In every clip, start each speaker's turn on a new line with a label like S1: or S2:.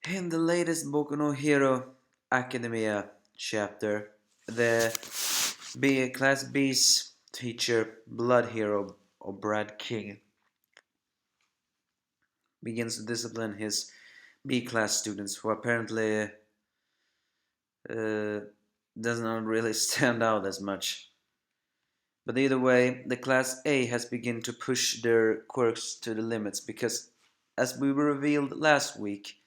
S1: In the latest Boku no Hero Academia chapter, the Class B's teacher, Blood Hero, or Brad King, begins to discipline his B class students who apparently uh, does not really stand out as much. But either way, the Class A has begun to push their quirks to the limits because, as we revealed last week,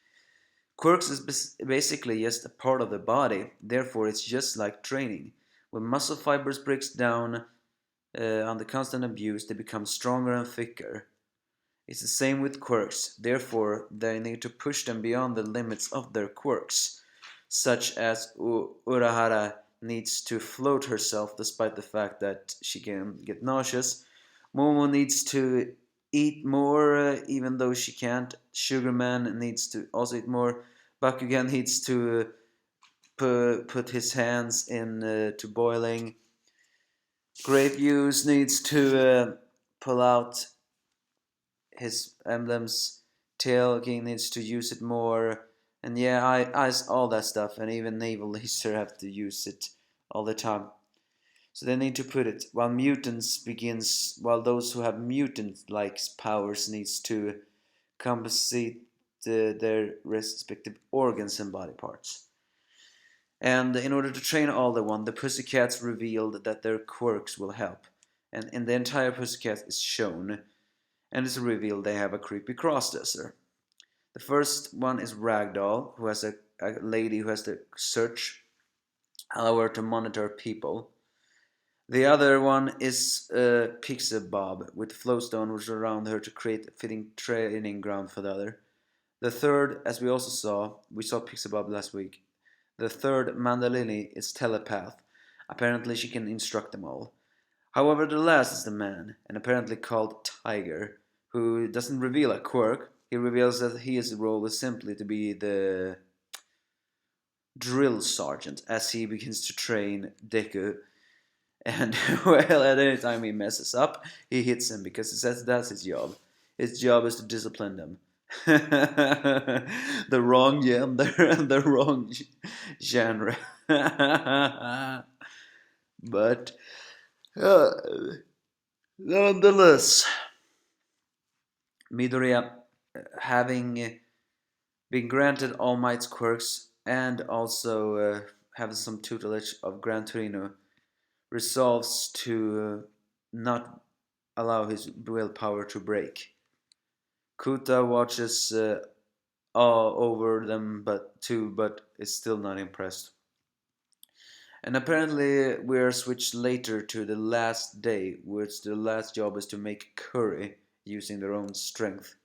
S1: quirks is basically just a part of the body, therefore it's just like training. When muscle fibers breaks down under constant abuse, they become stronger and thicker. It's the same with quirks, therefore they need to push them beyond the limits of their quirks, such as Urahara needs to float herself despite the fact that she can get nauseous. Momo needs to eat more even though she can't. Sugarman needs to also eat more. Bakugan needs to put his hands in to boiling. Grape Juice needs to pull out his emblems. Tail King needs to use it more. And yeah, all that stuff. And even Naval Laser have to use it all the time. So they need to put it. While those who have mutant-like powers needs to compensate their respective organs and body parts. And in order to train all the Pussycats revealed that their quirks will help. And the entire Pussycat is shown, and it's revealed they have a creepy crossdresser. The first one is Ragdoll, who has a lady who has to search, allow her to monitor people. The other one is Pixie Bob, with Flowstone which around her to create a fitting training ground for the other. The third, as we saw Pixie Bob last week. The third, Mandalini, is Telepath. Apparently she can instruct them all. However, the last is the man, and apparently called Tiger, who doesn't reveal a quirk. He reveals that his role is simply to be the drill sergeant as he begins to train Deku. And, well, at any time he messes up, he hits him because he says that's his job. His job is to discipline them. The wrong gender and the wrong genre. But uh, nonetheless, Midoriya, having been granted All Might's quirks and also having some tutelage of Gran Torino, resolves to not allow his willpower to break. Kuta watches all over them but is still not impressed. And apparently we are switched later to the last day, which the last job is to make curry using their own strength,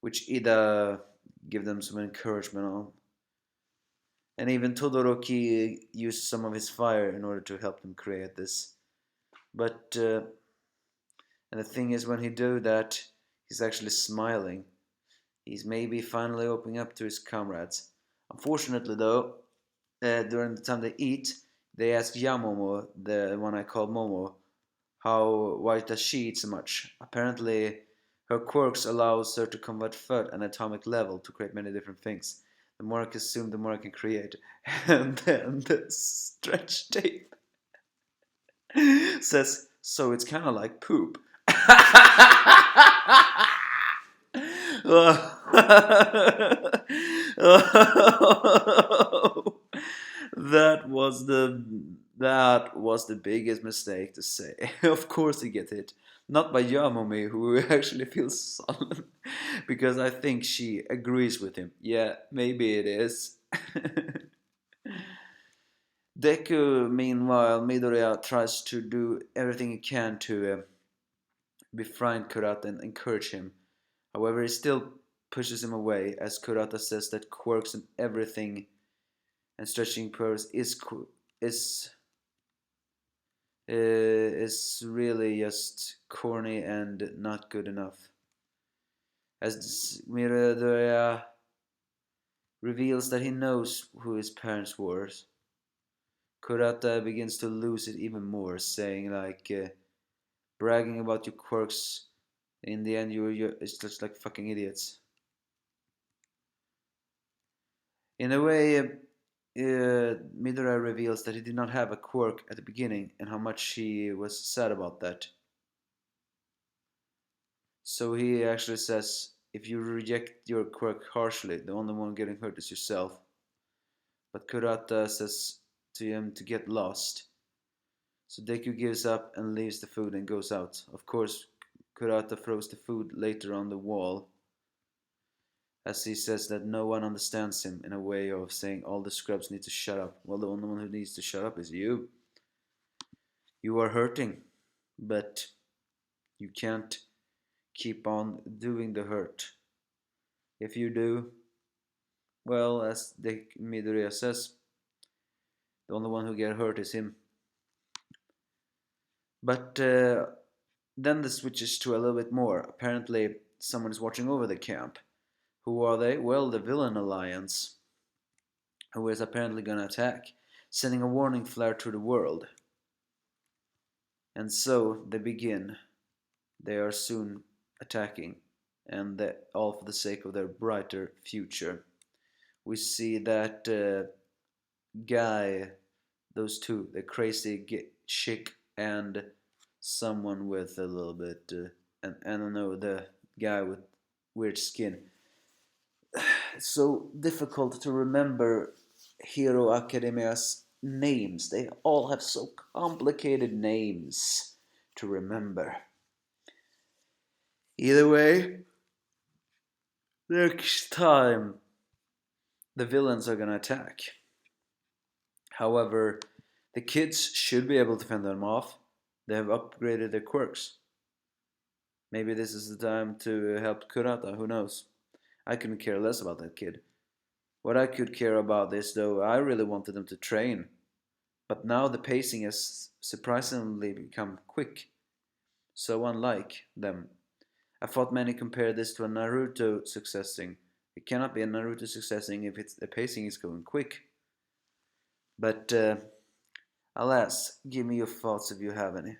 S1: which Ida give them some encouragement on. And even Todoroki uses some of his fire in order to help them create this. But and the thing is, when he do that, he's actually smiling. He's maybe finally opening up to his comrades. Unfortunately, though, during the time they eat, they ask Yamomo, the one I call Momo, why does she eat so much? Apparently, her quirks allows her to convert food and atomic level to create many different things. The more I consume, the more I can create. And then the stretch tape says, so it's kind of like poop. That was the biggest mistake to say. Of course he get hit. Not by Yamomi, who actually feels sullen. Because I think she agrees with him. Yeah, maybe it is. Deku, meanwhile, Midoriya tries to do everything he can to befriend Kurata and encourage him. However, he still pushes him away, as Kurata says that quirks and everything and stretching powers is really just corny and not good enough. As Midoriya reveals that he knows who his parents were, Kurata begins to lose it even more, saying like bragging about your quirks. In the end, it's just like fucking idiots. In a way, Midoriya reveals that he did not have a quirk at the beginning and how much he was sad about that. So he actually says, if you reject your quirk harshly, the only one getting hurt is yourself. But Kurata says to him to get lost. So Deku gives up and leaves the food and goes out. Of course, Kurata throws the food later on the wall, as he says that no one understands him, in a way of saying all the scrubs need to shut up. Well, the only one who needs to shut up is you. You are hurting, but you can't keep on doing the hurt. If you do, well, as Midoriya says, the only one who get hurt is him. But then the switches to a little bit more. Apparently, someone is watching over the camp. Who are they? Well, the villain alliance, who is apparently gonna attack, sending a warning flare to the world. And so they begin. They are soon attacking, and all for the sake of their brighter future. We see that guy, those two, the crazy chick and someone with a little bit, and I don't know, the guy with weird skin. It's so difficult to remember Hero Academia's names. They all have so complicated names to remember. Either way, next time the villains are gonna attack. However, the kids should be able to fend them off. They have upgraded their quirks. Maybe this is the time to help Kurata, who knows? I couldn't care less about that kid. What I could care about is, though, I really wanted them to train. But now the pacing has surprisingly become quick. So unlike them. I thought many compared this to a Naruto successing. It cannot be a Naruto successing if the pacing is going quick. But alas, give me your thoughts if you have any.